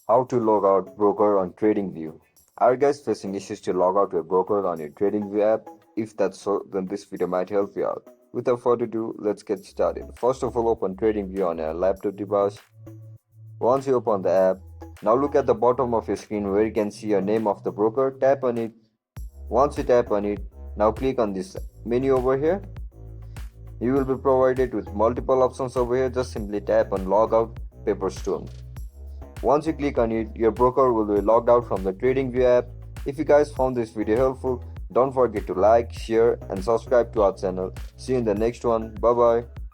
How to log out broker on TradingView. Are you guys facing issues to log out your broker on your TradingView app? If that's so, then this video might help you out. Without further ado, let's get started. First of all, open TradingView on your laptop device. Once you open the app, now look at the bottom of your screen where you can see your name of the broker. Tap on it. Once you tap on it, now click on this menu over here. You will be provided with multiple options over here. Just simply tap on Logout Paper Stone. Once you click on it, your broker will be logged out from the TradingView app. If you guys found this video helpful, don't forget to like, share and subscribe to our channel. See you in the next one. Bye bye.